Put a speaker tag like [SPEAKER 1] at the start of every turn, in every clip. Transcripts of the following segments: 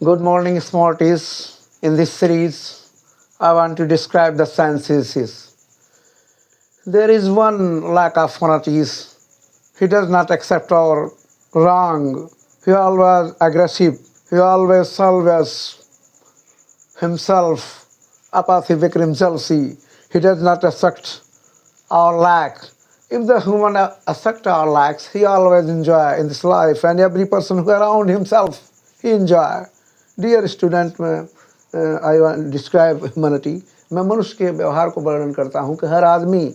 [SPEAKER 1] Good morning, Smarties. In this series, I want to describe the sciences. There is one lack of fanatism. He does not accept our wrong. He always aggressive. He always salves himself. Apathy himself. He does not accept our lack. If the human accept our lacks, he always enjoy in this life, and every person who around himself, he enjoy. Dear student, I want describe humanity. मैं मनुष्य के व्यवहार को वर्णन करता हूँ कि हर आदमी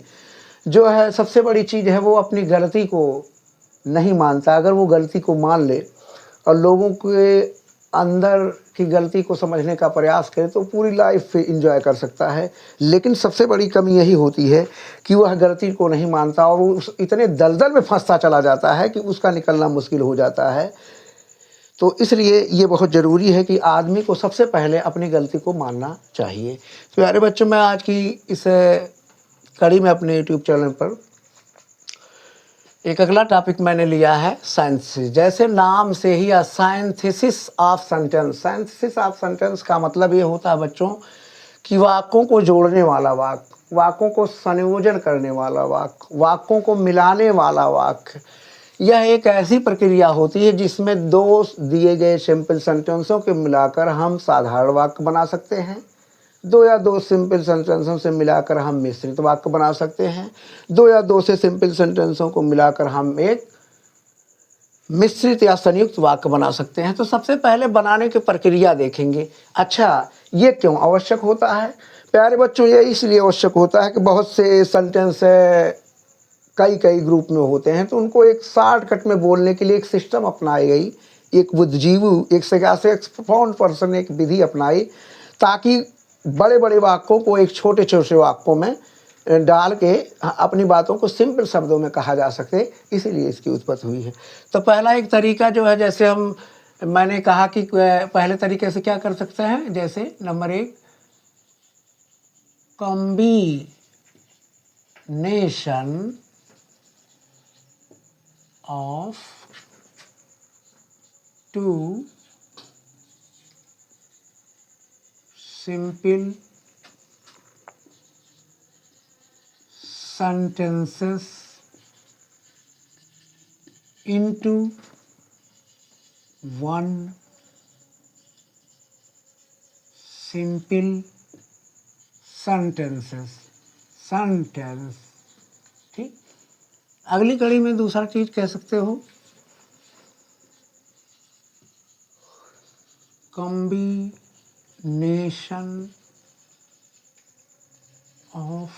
[SPEAKER 1] जो है सबसे बड़ी चीज़ है वो अपनी गलती को नहीं मानता। अगर वो गलती को मान ले और लोगों के अंदर की गलती को समझने का प्रयास करे तो पूरी लाइफ इंजॉय कर सकता है। लेकिन सबसे बड़ी कमी यही होती है कि वह गलती को नहीं मानता और वो इतने दलदल में फंसता चला जाता है कि उसका निकलना मुश्किल हो जाता है। तो इसलिए ये बहुत ज़रूरी है कि आदमी को सबसे पहले अपनी गलती को मानना चाहिए। तो प्यारे बच्चों, मैं आज की इस कड़ी में अपने यूट्यूब चैनल पर एक अगला टॉपिक मैंने लिया है साइंथिसिस। जैसे नाम से ही साइंथिसिस ऑफ सेंटेंस। साइंथिसिस ऑफ सेंटेंस का मतलब ये होता है बच्चों कि वाक्यों को जोड़ने वाला वाक्य, वाक्यों को संयोजन करने वाला वाक्य, वाक्यों को मिलाने वाला वाक्य। यह एक ऐसी प्रक्रिया होती है जिसमें दो दिए गए सिंपल सेंटेंसों के मिलाकर हम साधारण वाक्य बना सकते हैं। दो या दो सिंपल सेंटेंसों से मिलाकर हम मिश्रित वाक्य बना सकते हैं। दो या दो से सिंपल सेंटेंसों को मिलाकर हम एक मिश्रित या संयुक्त वाक्य बना सकते हैं। तो सबसे पहले बनाने की प्रक्रिया देखेंगे। अच्छा, ये क्यों आवश्यक होता है? प्यारे बच्चों, ये इसलिए आवश्यक होता है कि बहुत से सेंटेंस कई कई ग्रुप में होते हैं, तो उनको एक शॉर्टकट में बोलने के लिए एक सिस्टम अपनाई गई, एक बुद्धिजीवी, एक एक्सपाउंड पर्सन एक विधि अपनाई ताकि बड़े बड़े वाक्यों को एक छोटे छोटे वाक्यों में डाल के अपनी बातों को सिंपल शब्दों में कहा जा सके। इसीलिए इसकी उत्पत्ति हुई है। तो पहला एक तरीका जो है, जैसे मैंने कहा कि पहले तरीके से क्या कर सकते हैं। जैसे number 1, combination of two simple sentences into one simple sentences। ठीक। अगली कड़ी में दूसरा चीज कह सकते हो, combination of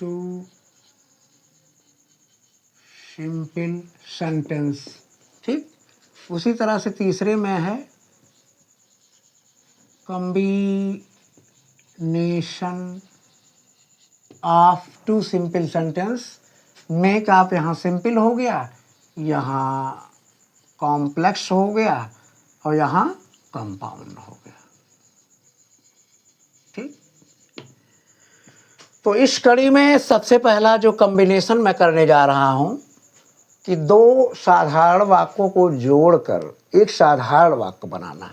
[SPEAKER 1] two simple sentence. ठीक। उसी तरह से तीसरे में है combination of two simple sentence. Make आप यहाँ सिंपल हो गया, यहाँ कॉम्प्लेक्स हो गया और यहाँ कंपाउंड हो गया। ठीक। तो इस कड़ी में सबसे पहला जो कॉम्बिनेशन मैं करने जा रहा हूँ कि दो साधारण वाक्यों को जोड़कर एक साधारण वाक्य बनाना।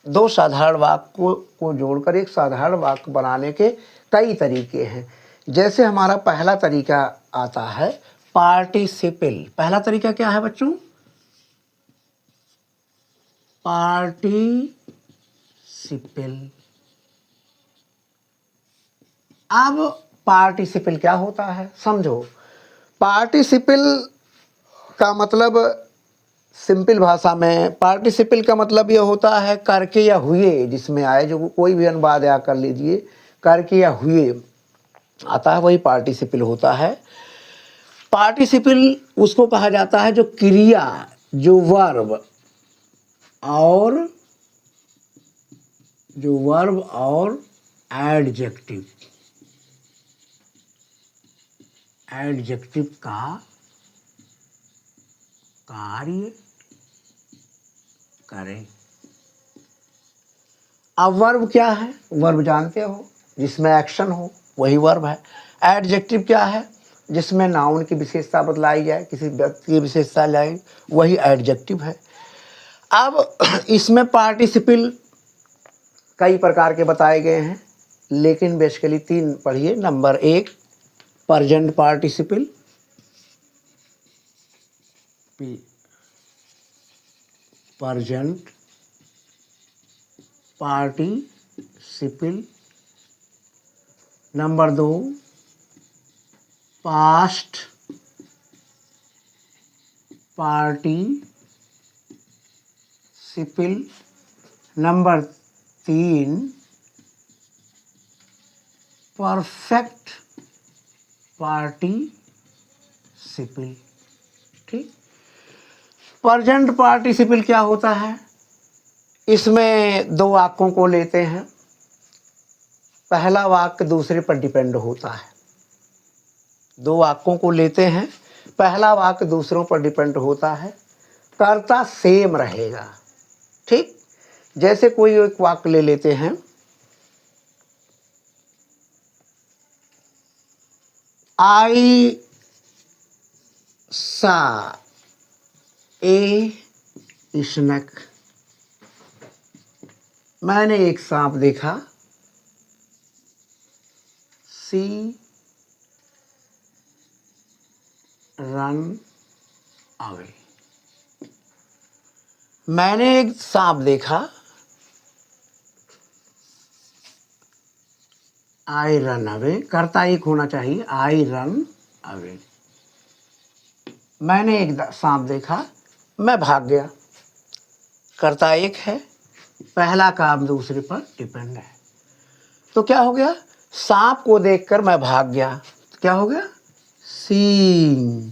[SPEAKER 1] दो साधारण वाक्यों को जोड़कर एक साधारण वाक्य बनाने के कई तरीके हैं। जैसे हमारा पहला तरीका आता है पार्टिसिपल। पहला तरीका क्या है बच्चों? पार्टिसिपल। अब पार्टिसिपल क्या होता है समझो। पार्टिसिपल का मतलब सिंपल भाषा में पार्टिसिपल का मतलब यह होता है करके या हुए जिसमें आए, जो कोई भी अनुवाद या कर लीजिए, करके या हुए आता है वही पार्टिसिपल होता है। पार्टिसिपल उसको कहा जाता है जो क्रिया, जो वर्ब और एडजेक्टिव का कार्य करे। अब वर्ब क्या है? वर्ब जानते हो, जिसमें एक्शन हो वही वर्ब है। एडजेक्टिव क्या है? जिसमें नाउन की विशेषता बतलाई जाए, किसी व्यक्ति की विशेषता लाई, वही एडजेक्टिव है। अब इसमें पार्टिसिपल कई प्रकार के बताए गए हैं, लेकिन बेसिकली 3 पढ़िए। Number 1 present participle, present participle. Number 2 past participle. Number 3 perfect participle. ठीक। प्रेजेंट पार्टिसिपल क्या होता है? इसमें 2 वाक्यों को लेते हैं। पहला वाक्य दूसरे पर डिपेंड होता है। 2 वाक्यों को लेते हैं, पहला वाक्य दूसरों पर डिपेंड होता है, कर्ता सेम रहेगा। ठीक। जैसे कोई एक वाक्य ले लेते हैं, आई सा ए स्नेक, मैंने एक सांप देखा। सी रन अवे, मैंने एक सांप देखा। आई रन अवे, कर्ता एक होना चाहिए, आई रन अवे। मैंने एक सांप देखा, मैं भाग गया। कर्ता एक है, पहला काम दूसरे पर डिपेंड है। तो क्या हो गया? सांप को देखकर मैं भाग गया। तो क्या हो गया? Seeing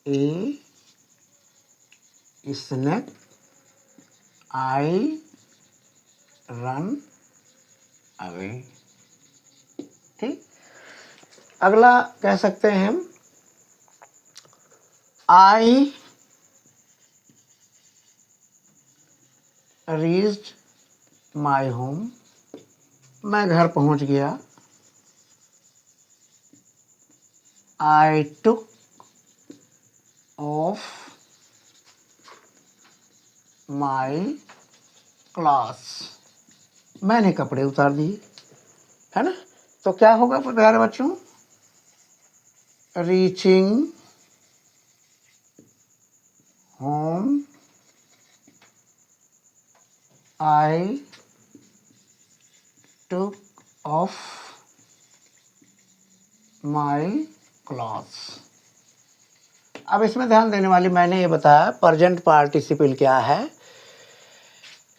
[SPEAKER 1] a snake I run away. ठीक। अगला कह सकते हैं हम, आई रीच्ड माई होम, मैं घर पहुंच गया। आई टुक ऑफ माई क्लॉथ्स, मैंने कपड़े उतार दिए। है ना? तो क्या होगा प्यारे बच्चों? रीचिंग होम आई टुक ऑफ माई क्लॉथ्स। अब इसमें ध्यान देने वाली, मैंने ये बताया प्रेजेंट पार्टिसिपल क्या है,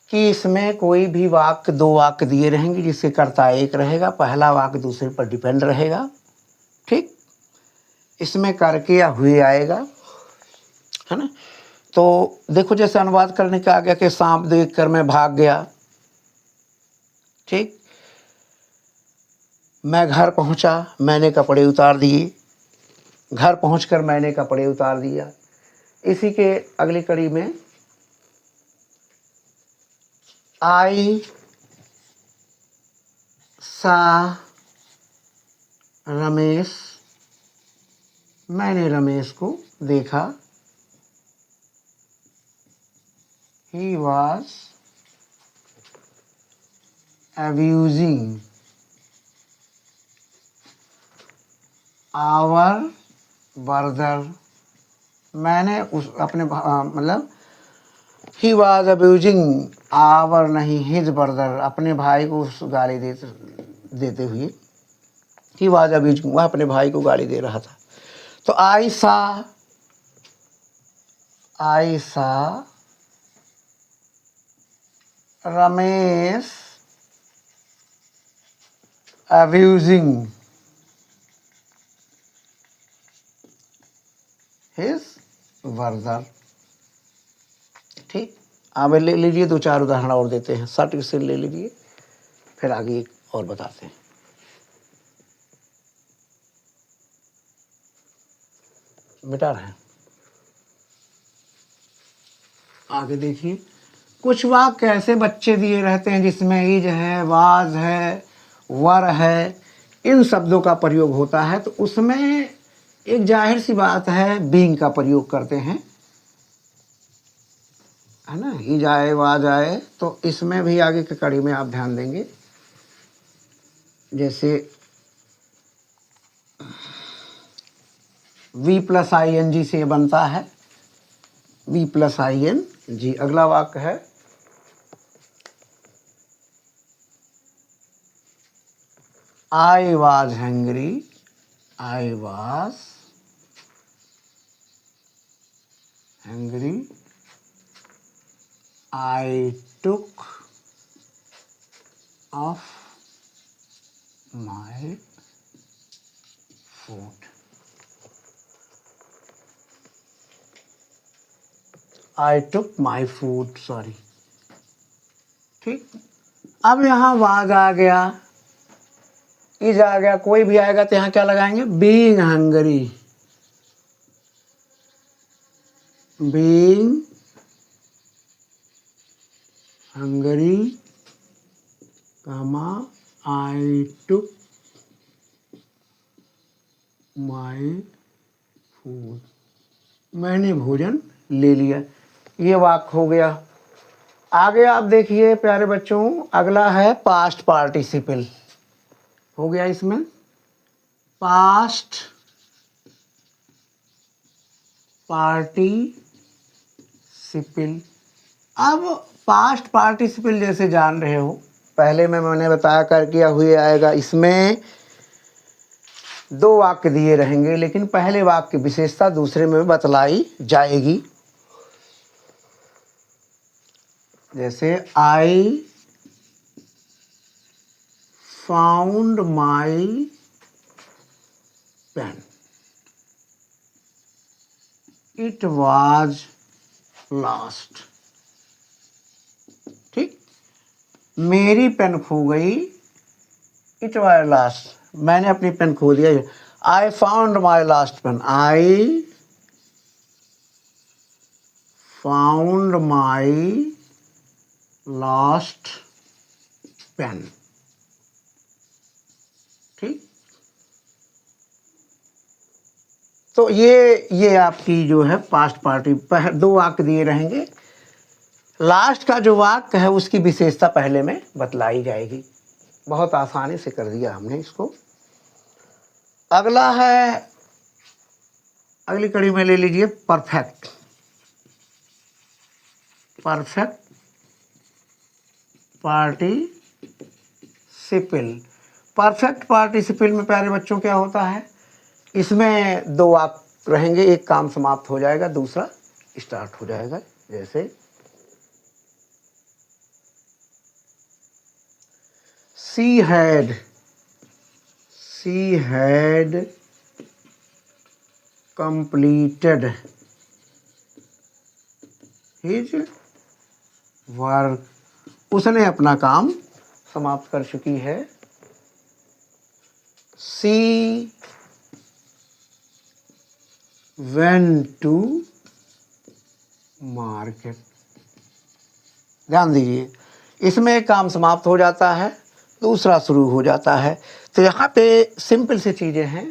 [SPEAKER 1] कि इसमें कोई भी वाक्य 2 वाक्य दिए रहेंगे जिससे कर्ता एक रहेगा, पहला वाक्य दूसरे पर डिपेंड रहेगा। ठीक। इसमें करके या हुए आएगा। है ना? तो देखो, जैसे अनुवाद करने का आ गया कि सांप देखकर मैं भाग गया। ठीक। मैं घर पहुंचा, मैंने कपड़े उतार दिए। घर पहुंचकर मैंने कपड़े उतार दिया। इसी के अगली कड़ी में, आई सा रमेश, मैंने रमेश को देखा। He was abusing our brother, मैंने उस अपने मतलब ही वॉज अब्यूजिंग आवर नहीं हिज ब्रदर, अपने भाई को उस गाली देते हुए। ही वॉज अब्यूजिंग, वह अपने भाई को गाली दे रहा था। तो आई सा रमेश अब्यूजिंग हिज ब्रदर। ठीक। अब ले लीजिए 2-4 उदाहरण और देते हैं, शॉर्ट से ले लीजिए, फिर आगे एक और बताते हैं। मिटा रहे हैं। आगे देखिए, कुछ वाक्य ऐसे बच्चे दिए रहते हैं जिसमें इज है, वाज है, वर है, इन शब्दों का प्रयोग होता है। तो उसमें एक जाहिर सी बात है बीइंग का प्रयोग करते हैं। है ना, ही जाए वाज आए, तो इसमें भी आगे की कड़ी में आप ध्यान देंगे। जैसे V plus I N G से बनता है, V plus I N G. अगला वाक्य है I was hungry, I was hungry, I took off my food, I took my food, sorry. ठीक, अब यहाँ वाज आ गया, इज आ गया, कोई भी आएगा तो यहाँ क्या लगाएंगे, बीइंग हंगरी, बीइंग हंगरी, कमा आई टुक माई फूड, मैंने भोजन ले लिया। ये वाक्य हो गया। आगे आप देखिए प्यारे बच्चों, अगला है पास्ट पार्टिसिपल। हो गया इसमें पास्ट पार्टिसिपल। अब पास्ट पार्टिसिपल जैसे जान रहे हो, पहले में मैंने बताया कर किया हुए आएगा। इसमें दो वाक्य दिए रहेंगे, लेकिन पहले वाक्य की विशेषता दूसरे में बतलाई जाएगी। जैसे I found my pen, it was lost. ठीक, मेरी पेन खो गई, इट वाज लॉस्ट, मैंने अपनी पेन खो दिया। I found my last pen, I found my last pen. ठीक, तो ये आपकी जो है पास्ट पार्टी, दो वाक्य दिए रहेंगे। लास्ट का जो वाक्य है उसकी विशेषता पहले में बतलाई जाएगी। बहुत आसानी से कर दिया हमने इसको। अगला है, अगली कड़ी में ले लीजिए perfect. Perfect participle. Perfect participle में प्यारे बच्चों क्या होता है, इसमें दो वाक्य रहेंगे, एक काम समाप्त हो जाएगा, दूसरा स्टार्ट हो जाएगा। जैसे she had completed his work, उसने अपना काम समाप्त कर चुकी है। She went to market। ध्यान दीजिए, इसमें एक काम समाप्त हो जाता है, दूसरा शुरू हो जाता है। तो यहाँ पे सिंपल सी चीजें हैं।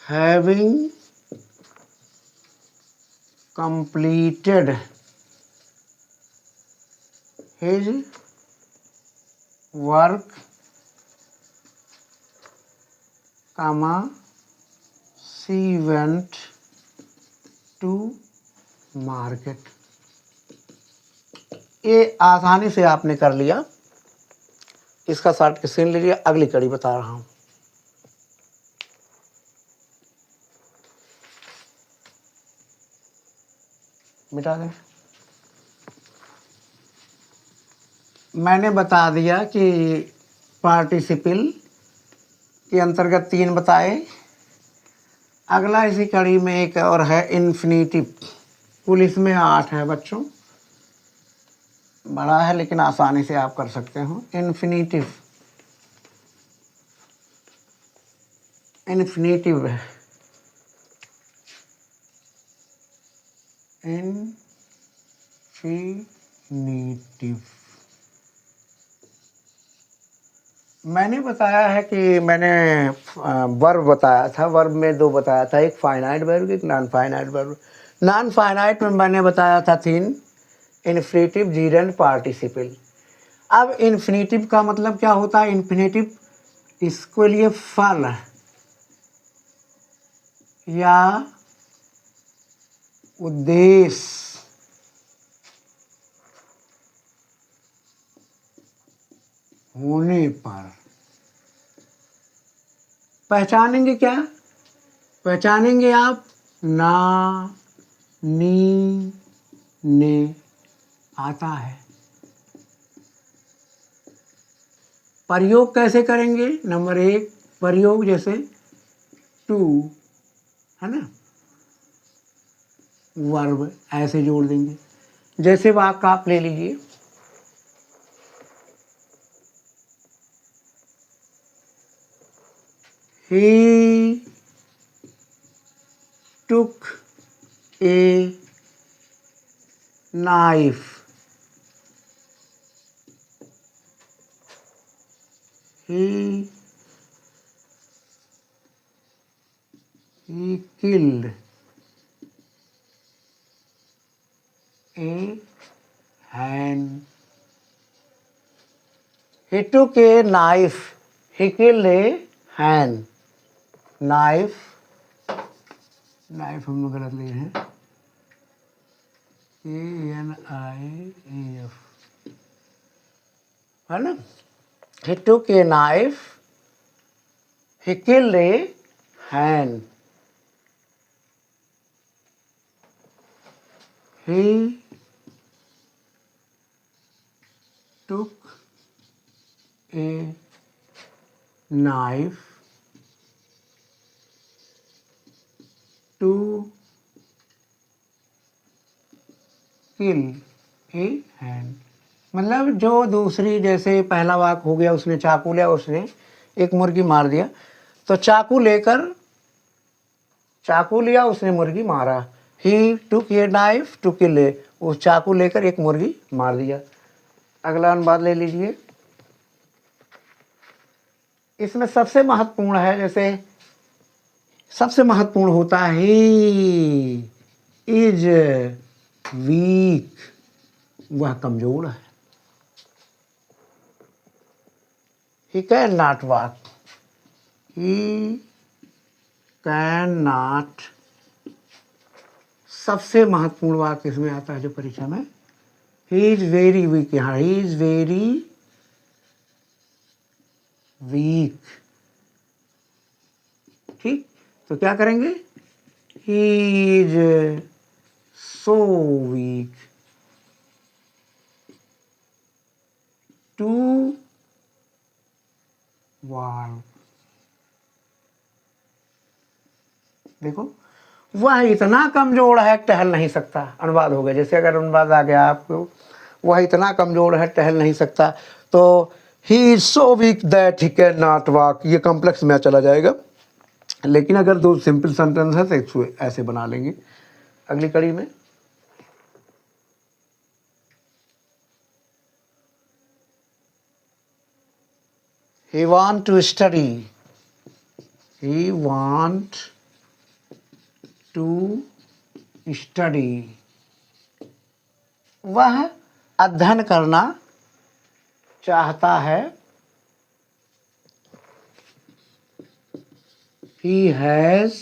[SPEAKER 1] Having completed his work, comma she went to market। ये आसानी से आपने कर लिया। इसका शॉर्ट के सीन लीजिए, अगली कड़ी बता रहा हूं। मिटा दें। मैंने बता दिया कि पार्टिसिपल के अंतर्गत तीन बताए। अगला इसी कड़ी में एक और है इन्फिनिटिव। कुल इसमें 8 है बच्चों, बड़ा है लेकिन आसानी से आप कर सकते हो। इन्फिनिटिव, इन्फिनिटिव है, इन्फिनिटिव मैंने बताया है कि मैंने वर्ब बताया था, वर्ब में दो बताया था, एक फाइनाइट वर्ब एक non finite verb. Non finite में मैंने बताया था 3, इन्फिनेटिव, जीरेंड, पार्टिसिपल। अब इन्फिनेटिव का मतलब क्या होता है? इन्फिनेटिव इसके लिए फल या उद्देश्य होने पर पहचानेंगे क्या? पहचानेंगे आप ना, नी, ने आता है। प्रयोग कैसे करेंगे? नंबर 1 प्रयोग जैसे टू है ना, वर्ब ऐसे जोड़ देंगे। जैसे वाक्य आप ले लीजिए, he took a knife, he killed a hen. He took a knife, he killed a hen. Knife, knife हम लोग गलत लिए हैं, KNIAF है ना। He took a knife, he killed a hen. He took a knife to kill a hen. मतलब जो दूसरी, जैसे पहला वाक्य हो गया, उसने चाकू लिया, उसने एक मुर्गी मार दिया, तो चाकू लेकर, चाकू लिया उसने मुर्गी मारा। ही टुक ए नाइफ टू किल ए, वो चाकू लेकर एक मुर्गी मार दिया। अगला अनुवाद ले लीजिए। इसमें सबसे महत्वपूर्ण है, जैसे सबसे महत्वपूर्ण होता है ही इज वीक, वह कमजोर है। He can not walk, he can not. सबसे महत्वपूर्ण वाक्य इसमें आता है जो परीक्षा में, ही इज वेरी वीक। यहाँ ही इज वेरी वीक, ठीक। तो क्या करेंगे? He is so weak to walk. देखो, वह इतना कमजोर है टहल नहीं सकता। अनुवाद हो गया। जैसे अगर अनुवाद आ गया आपको, वह इतना कमजोर है टहल नहीं सकता, तो ही is so week that he can not walk, ये कॉम्प्लेक्स में चला जाएगा। लेकिन अगर दो सिंपल सेंटेंस है तो इसको ऐसे बना लेंगे। अगली कड़ी में he want to study, he want to study, वह अध्ययन करना चाहता है। he has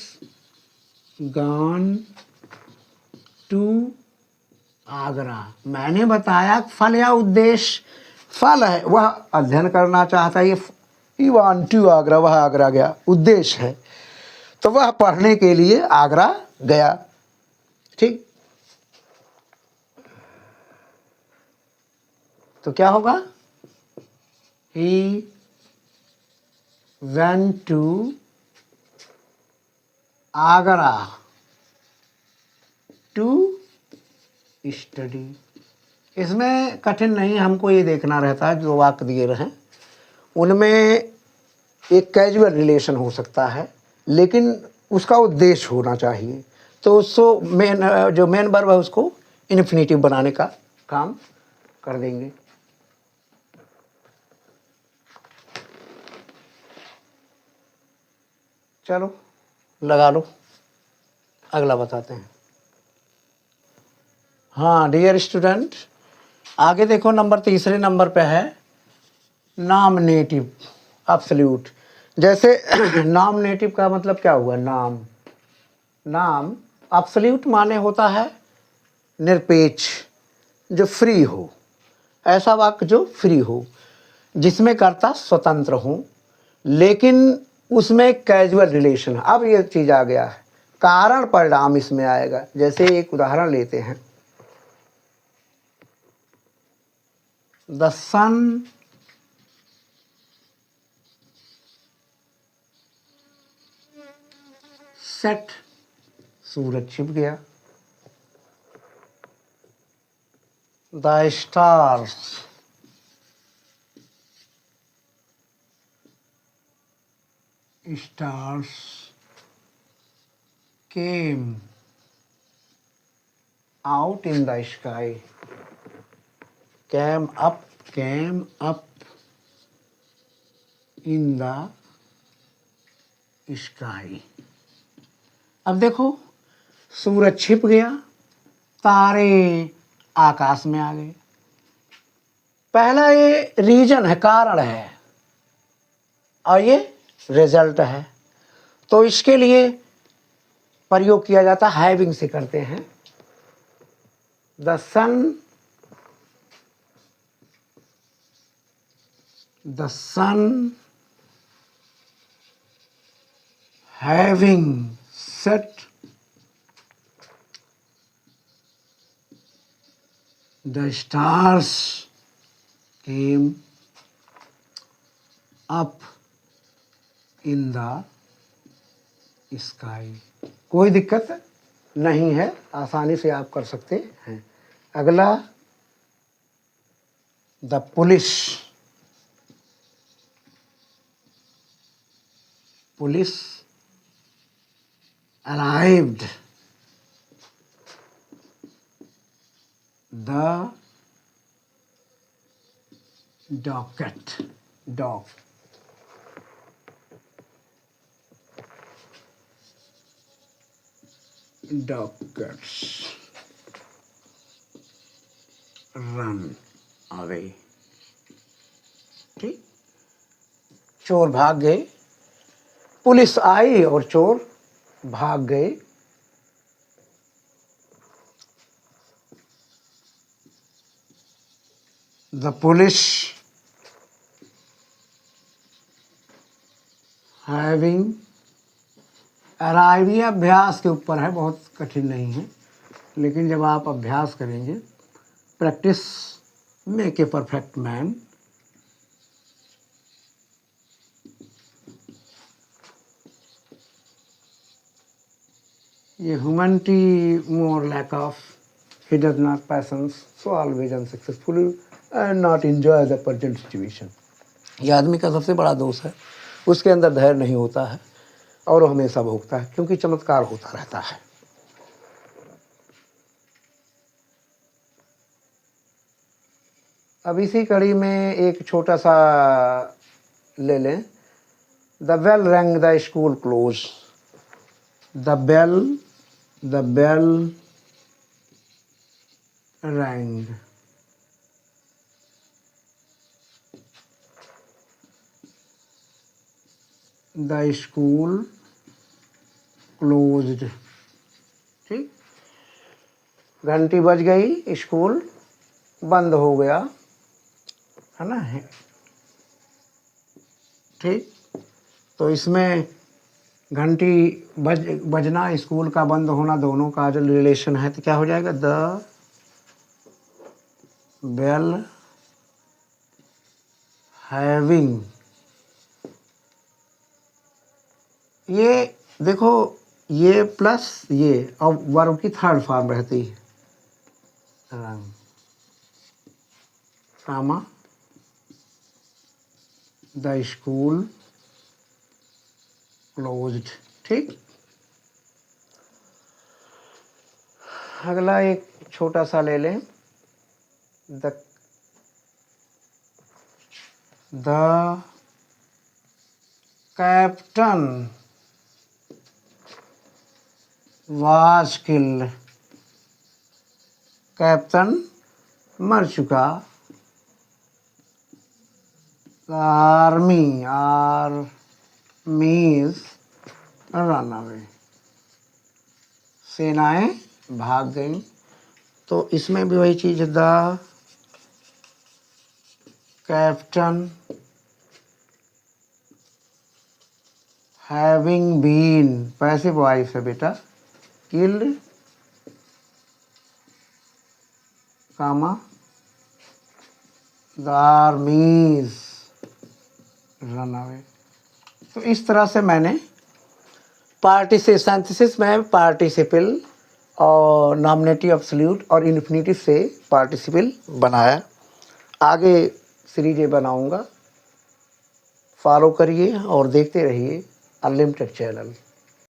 [SPEAKER 1] gone to Agra. मैंने बताया फल या उद्देश्य, फल है, वह अध्ययन करना चाहता है, ये ही वांट टू आगरा, वह आगरा गया, उद्देश्य है, तो वह पढ़ने के लिए आगरा गया, ठीक। तो क्या होगा? He went to Agra to study. इसमें कठिन नहीं, हमको ये देखना रहता है जो वाक्य दिए रहे उनमें एक कैजुअल रिलेशन हो सकता है, लेकिन उसका उद्देश्य होना चाहिए। तो उसको जो मेन वर्ब है उसको इन्फिनेटिव बनाने का काम कर देंगे। चलो लगा लो, अगला बताते हैं। हाँ डियर स्टूडेंट, आगे देखो नंबर तीसरे नंबर पे है नॉमिनेटिव एब्सोल्यूट। जैसे नॉमिनेटिव का मतलब क्या हुआ, नाम। नाम एब्सोल्यूट माने होता है निरपेक्ष, जो फ्री हो, ऐसा वाक्य जो फ्री हो, जिसमें कर्ता स्वतंत्र हो, लेकिन उसमें कैजुअल रिलेशन। अब ये चीज आ गया है, कारण परिणाम इसमें आएगा। जैसे एक उदाहरण लेते हैं, द सन सेट, सूरज छिप गया। The stars stars came out in the sky. came up in the sky। अब देखो, सूरज छिप गया, तारे आकाश में आ गए। पहला ये रीजन है, कारण है, और ये रिजल्ट है। तो इसके लिए प्रयोग किया जाता है, हैविंग से करते हैं। The son having set the stars came up in the sky। कोई दिक्कत नहीं है, आसानी से आप कर सकते हैं। अगला, the police arrived the dog dockets run away। ठीक, चोर भाग गए, पुलिस आई और चोर भाग गए। द पुलिस हैविंग अराइव, ये अभ्यास के ऊपर है, बहुत कठिन नहीं है, लेकिन जब आप अभ्यास करेंगे, practice make a perfect man. ये humanity more lack of, he does not passions, so always unsuccessful and not enjoy the present situation। ये आदमी का सबसे बड़ा दोष है, उसके अंदर धैर्य नहीं होता है और वो हमेशा भोगता है, क्योंकि चमत्कार होता रहता है। अब इसी कड़ी में एक छोटा सा ले लें, the bell rang the school close. The bell rang the school closed। ठीक, घंटी बज गई, स्कूल बंद हो गया, है ना। ठीक, तो इसमें घंटी बजना, स्कूल का बंद होना, दोनों का जो रिलेशन है, तो क्या हो जाएगा, द बेल हैविंग। ये देखो, ये प्लस ये, अब वर्ब की थर्ड फॉर्म रहती है, कामा द स्कूल क्लोज्ड। ठीक, अगला एक छोटा सा ले लें, the captain was killed, captain मर चुका, armies run away, सेनाएं भाग गईं। तो इसमें भी वही चीज़, the captain having been, passive voice है बेटा, killed comma the armies run away. तो इस तरह से मैंने सिंथेसिस में पार्टिसिपल और नॉमिनेटिव एब्सोल्यूट और इन्फिनिटिव से पार्टिसिपल बनाया। आगे सीरीज़ें बनाऊंगा, फॉलो करिए और देखते रहिए अनलिमिटेड चैनल।